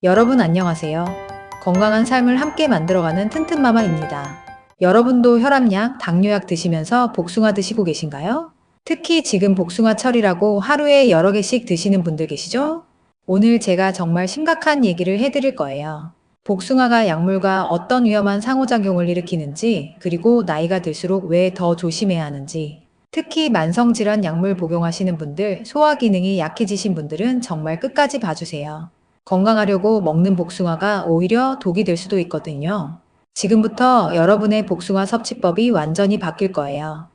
여러분 안녕하세요. 건강한 삶을 함께 만들어가는 튼튼마마입니다. 여러분도 혈압약, 당뇨약 드시면서 복숭아 드시고 계신가요? 특히 지금 복숭아철이라고 하루에 여러 개씩 드시는 분들 계시죠? 오늘 제가 정말 심각한 얘기를 해드릴 거예요. 복숭아가 약물과 어떤 위험한 상호작용을 일으키는지, 그리고 나이가 들수록 왜 더 조심해야 하는지, 특히 만성질환 약물 복용하시는 분들, 소화 기능이 약해지신 분들은 정말 끝까지 봐주세요. 건강하려고 먹는 복숭아가 오히려 독이 될 수도 있거든요. 지금부터 여러분의 복숭아 섭취법이 완전히 바뀔 거예요.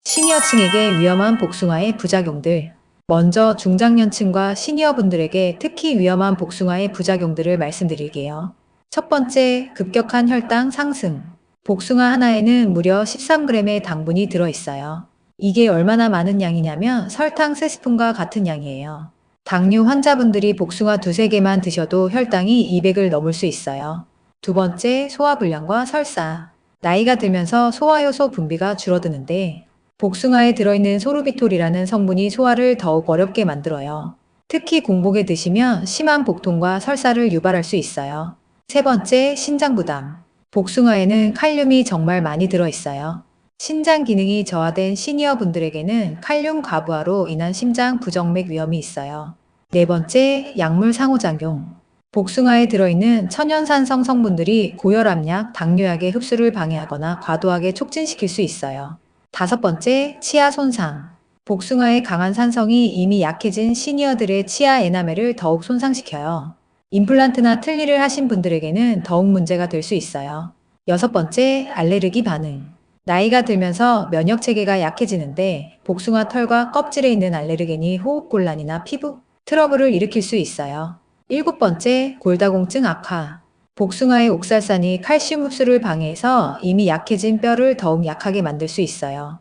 시니어층에게 위험한 복숭아의 부작용들. 먼저 중장년층과 시니어분들에게 특히 위험한 복숭아의 부작용들을 말씀드릴게요. 첫 번째, 급격한 혈당 상승. 복숭아 하나에는 무려 13g의 당분이 들어있어요. 이게 얼마나 많은 양이냐면 설탕 3스푼과 같은 양이에요. 당뇨 환자분들이 복숭아 두세 개만 드셔도 혈당이 200을 넘을 수 있어요. 두 번째, 소화불량과 설사. 나이가 들면서 소화효소 분비가 줄어드는데 복숭아에 들어있는 소르비톨이라는 성분이 소화를 더욱 어렵게 만들어요. 특히 공복에 드시면 심한 복통과 설사를 유발할 수 있어요. 세 번째, 신장 부담. 복숭아에는 칼륨이 정말 많이 들어있어요. 신장 기능이 저하된 시니어 분들에게는 칼륨 과부하로 인한 심장 부정맥 위험이 있어요. 네 번째, 약물 상호작용. 복숭아에 들어있는 천연산성 성분들이 고혈압약, 당뇨약의 흡수를 방해하거나 과도하게 촉진시킬 수 있어요. 다섯 번째, 치아 손상. 복숭아의 강한 산성이 이미 약해진 시니어들의 치아 에나멜을 더욱 손상시켜요. 임플란트나 틀니를 하신 분들에게는 더욱 문제가 될 수 있어요. 여섯 번째, 알레르기 반응. 나이가 들면서 면역체계가 약해지는데 복숭아 털과 껍질에 있는 알레르겐이 호흡곤란이나 피부 트러블을 일으킬 수 있어요. 일곱 번째, 골다공증 악화. 복숭아의 옥살산이 칼슘 흡수를 방해해서 이미 약해진 뼈를 더욱 약하게 만들 수 있어요.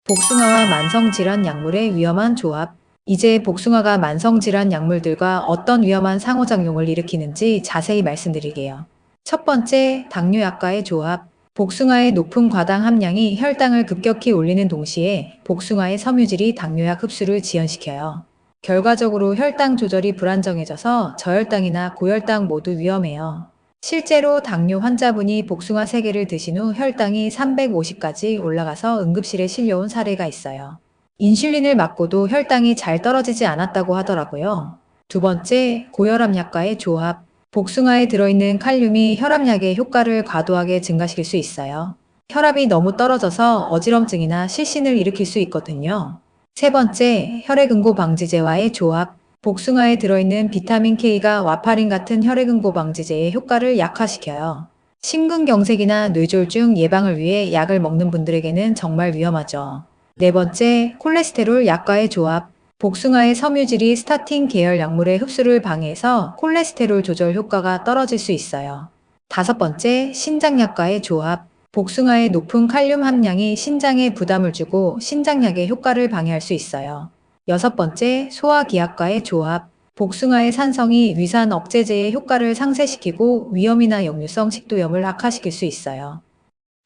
복숭아와 만성질환 약물의 위험한 조합. 이제 복숭아가 만성질환 약물들과 어떤 위험한 상호작용을 일으키는지 자세히 말씀드릴게요. 첫 번째, 당뇨약과의 조합. 복숭아의 높은 과당 함량이 혈당을 급격히 올리는 동시에 복숭아의 섬유질이 당뇨약 흡수를 지연시켜요. 결과적으로 혈당 조절이 불안정해져서 저혈당이나 고혈당 모두 위험해요. 실제로 당뇨 환자분이 복숭아 3개를 드신 후 혈당이 350까지 올라가서 응급실에 실려온 사례가 있어요. 인슐린을 맞고도 혈당이 잘 떨어지지 않았다고 하더라고요. 두 번째, 고혈압약과의 조합. 복숭아에 들어있는 칼륨이 혈압약의 효과를 과도하게 증가시킬 수 있어요. 혈압이 너무 떨어져서 어지럼증이나 실신을 일으킬 수 있거든요. 세 번째, 혈액응고 방지제와의 조합. 복숭아에 들어있는 비타민 K가 와파린 같은 혈액응고 방지제의 효과를 약화시켜요. 심근경색이나 뇌졸중 예방을 위해 약을 먹는 분들에게는 정말 위험하죠. 네 번째, 콜레스테롤 약과의 조합. 복숭아의 섬유질이 스타틴 계열 약물의 흡수를 방해해서 콜레스테롤 조절 효과가 떨어질 수 있어요. 다섯 번째, 신장약과의 조합. 복숭아의 높은 칼륨 함량이 신장에 부담을 주고 신장약의 효과를 방해할 수 있어요. 여섯 번째, 소화기압과의 조합. 복숭아의 산성이 위산 억제제의 효과를 상쇄시키고 위염이나 역류성 식도염을 악화시킬 수 있어요.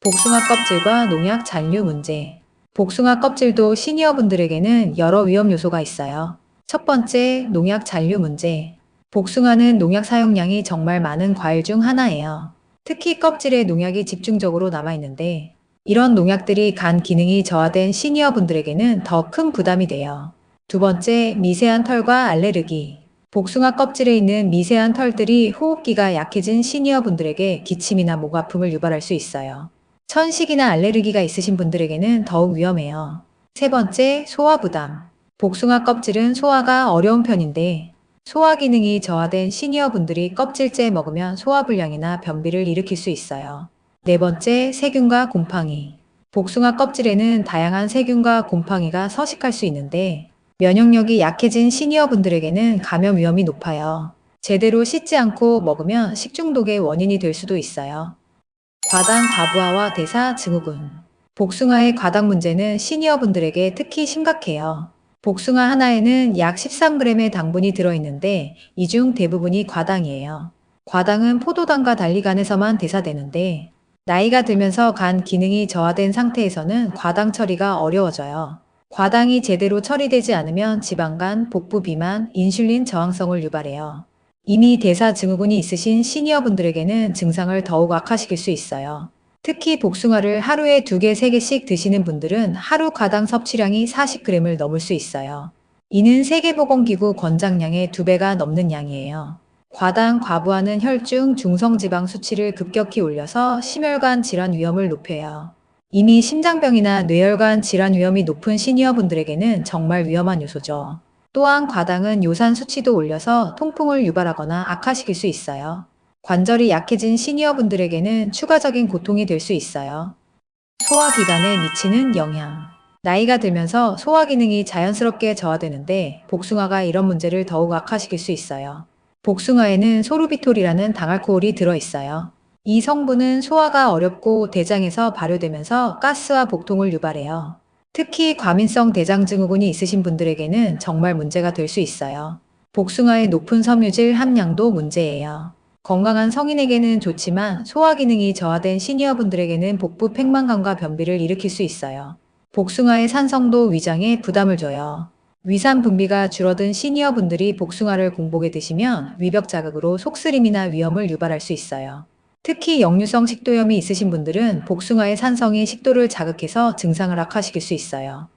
복숭아 껍질과 농약 잔류 문제. 복숭아 껍질도 시니어분들에게는 여러 위험 요소가 있어요. 첫 번째, 농약 잔류 문제. 복숭아는 농약 사용량이 정말 많은 과일 중 하나예요. 특히 껍질에 농약이 집중적으로 남아있는데 이런 농약들이 간 기능이 저하된 시니어분들에게는 더 큰 부담이 돼요. 두 번째, 미세한 털과 알레르기. 복숭아 껍질에 있는 미세한 털들이 호흡기가 약해진 시니어분들에게 기침이나 목 아픔을 유발할 수 있어요. 천식이나 알레르기가 있으신 분들에게는 더욱 위험해요. 세 번째, 소화 부담. 복숭아 껍질은 소화가 어려운 편인데 소화 기능이 저하된 시니어 분들이 껍질째 먹으면 소화불량이나 변비를 일으킬 수 있어요. 네 번째, 세균과 곰팡이. 복숭아 껍질에는 다양한 세균과 곰팡이가 서식할 수 있는데 면역력이 약해진 시니어 분들에게는 감염 위험이 높아요. 제대로 씻지 않고 먹으면 식중독의 원인이 될 수도 있어요. 과당 과부하와 대사 증후군. 복숭아의 과당 문제는 시니어분들에게 특히 심각해요. 복숭아 하나에는 약 13g의 당분이 들어있는데 이 중 대부분이 과당이에요. 과당은 포도당과 달리 간에서만 대사되는데 나이가 들면서 간 기능이 저하된 상태에서는 과당 처리가 어려워져요. 과당이 제대로 처리되지 않으면 지방간, 복부 비만, 인슐린 저항성을 유발해요. 이미 대사증후군이 있으신 시니어분들에게는 증상을 더욱 악화시킬 수 있어요. 특히 복숭아를 하루에 2개, 3개씩 드시는 분들은 하루 가당 섭취량이 40g을 넘을 수 있어요. 이는 세계보건기구 권장량의 2배가 넘는 양이에요. 과부하는 혈중 중성지방 수치를 급격히 올려서 심혈관 질환 위험을 높여요. 이미 심장병이나 뇌혈관 질환 위험이 높은 시니어분들에게는 정말 위험한 요소죠. 또한 과당은 요산 수치도 올려서 통풍을 유발하거나 악화시킬 수 있어요. 관절이 약해진 시니어분들에게는 추가적인 고통이 될 수 있어요. 소화기관에 미치는 영향. 나이가 들면서 소화기능이 자연스럽게 저하되는데 복숭아가 이런 문제를 더욱 악화시킬 수 있어요. 복숭아에는 소르비톨이라는 당알코올이 들어있어요. 이 성분은 소화가 어렵고 대장에서 발효되면서 가스와 복통을 유발해요. 특히 과민성 대장증후군이 있으신 분들에게는 정말 문제가 될 수 있어요. 복숭아의 높은 섬유질 함량도 문제예요. 건강한 성인에게는 좋지만 소화기능이 저하된 시니어분들에게는 복부 팽만감과 변비를 일으킬 수 있어요. 복숭아의 산성도 위장에 부담을 줘요. 위산 분비가 줄어든 시니어분들이 복숭아를 공복에 드시면 위벽 자극으로 속쓰림이나 위염을 유발할 수 있어요. 특히 역류성 식도염이 있으신 분들은 복숭아의 산성이 식도를 자극해서 증상을 악화시킬 수 있어요.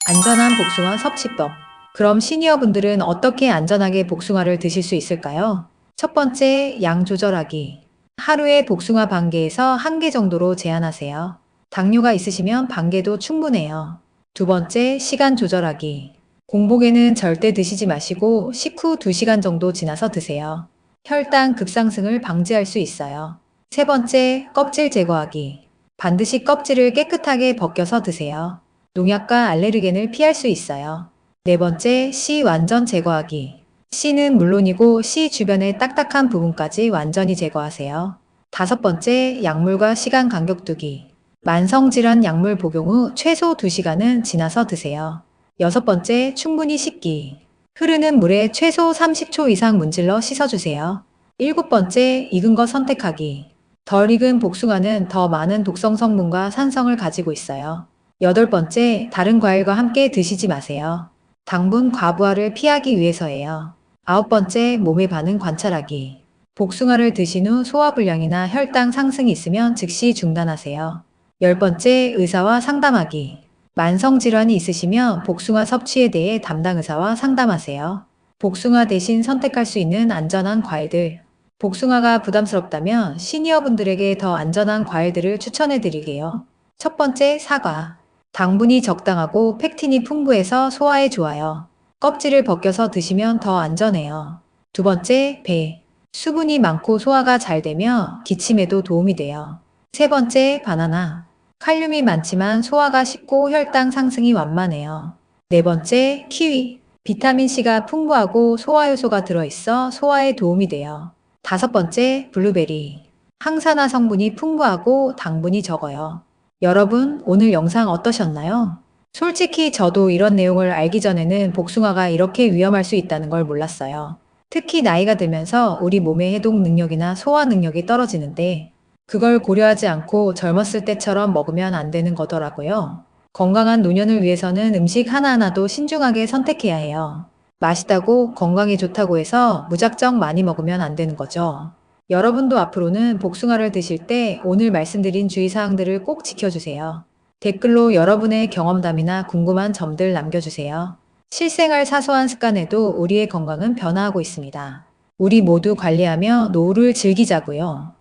안전한 복숭아 섭취법. 그럼 시니어분들은 어떻게 안전하게 복숭아를 드실 수 있을까요? 첫 번째, 양 조절하기. 하루에 복숭아 반 개에서 1개 정도로 제한하세요. 당뇨가 있으시면 반 개도 충분해요. 두 번째, 시간 조절하기. 공복에는 절대 드시지 마시고 식후 2시간 정도 지나서 드세요. 혈당 급상승을 방지할 수 있어요. 세 번째, 껍질 제거하기. 반드시 껍질을 깨끗하게 벗겨서 드세요. 농약과 알레르겐을 피할 수 있어요. 네 번째, 씨 완전 제거하기. 씨는 물론이고 씨 주변의 딱딱한 부분까지 완전히 제거하세요. 다섯 번째, 약물과 시간 간격 두기. 만성질환 약물 복용 후 최소 2시간은 지나서 드세요. 여섯 번째, 충분히 씻기. 흐르는 물에 최소 30초 이상 문질러 씻어주세요. 일곱 번째, 익은 것 선택하기. 덜 익은 복숭아는 더 많은 독성 성분과 산성을 가지고 있어요. 여덟 번째, 다른 과일과 함께 드시지 마세요. 당분 과부하를 피하기 위해서예요. 아홉 번째, 몸의 반응 관찰하기. 복숭아를 드신 후 소화불량이나 혈당 상승이 있으면 즉시 중단하세요. 열 번째, 의사와 상담하기. 만성질환이 있으시면 복숭아 섭취에 대해 담당 의사와 상담하세요. 복숭아 대신 선택할 수 있는 안전한 과일들. 복숭아가 부담스럽다면 시니어분들에게 더 안전한 과일들을 추천해 드릴게요. 첫 번째, 사과. 당분이 적당하고 펙틴이 풍부해서 소화에 좋아요. 껍질을 벗겨서 드시면 더 안전해요. 두 번째, 배. 수분이 많고 소화가 잘 되며 기침에도 도움이 돼요. 세 번째, 바나나. 칼륨이 많지만 소화가 쉽고 혈당 상승이 완만해요. 네 번째, 키위. 비타민C가 풍부하고 소화효소가 들어있어 소화에 도움이 돼요. 다섯 번째, 블루베리. 항산화 성분이 풍부하고 당분이 적어요. 여러분, 오늘 영상 어떠셨나요? 솔직히 저도 이런 내용을 알기 전에는 복숭아가 이렇게 위험할 수 있다는 걸 몰랐어요. 특히 나이가 들면서 우리 몸의 해독 능력이나 소화 능력이 떨어지는데 그걸 고려하지 않고 젊었을 때처럼 먹으면 안 되는 거더라고요. 건강한 노년을 위해서는 음식 하나하나도 신중하게 선택해야 해요. 맛있다고 건강에 좋다고 해서 무작정 많이 먹으면 안 되는 거죠. 여러분도 앞으로는 복숭아를 드실 때 오늘 말씀드린 주의사항들을 꼭 지켜주세요. 댓글로 여러분의 경험담이나 궁금한 점들 남겨주세요. 실생활 사소한 습관에도 우리의 건강은 변화하고 있습니다. 우리 모두 관리하며 노후를 즐기자고요.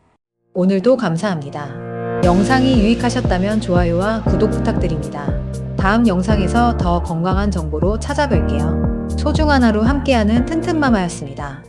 오늘도 감사합니다. 영상이 유익하셨다면 좋아요와 구독 부탁드립니다. 다음 영상에서 더 건강한 정보로 찾아뵐게요. 소중한 하루 함께하는 튼튼마마였습니다.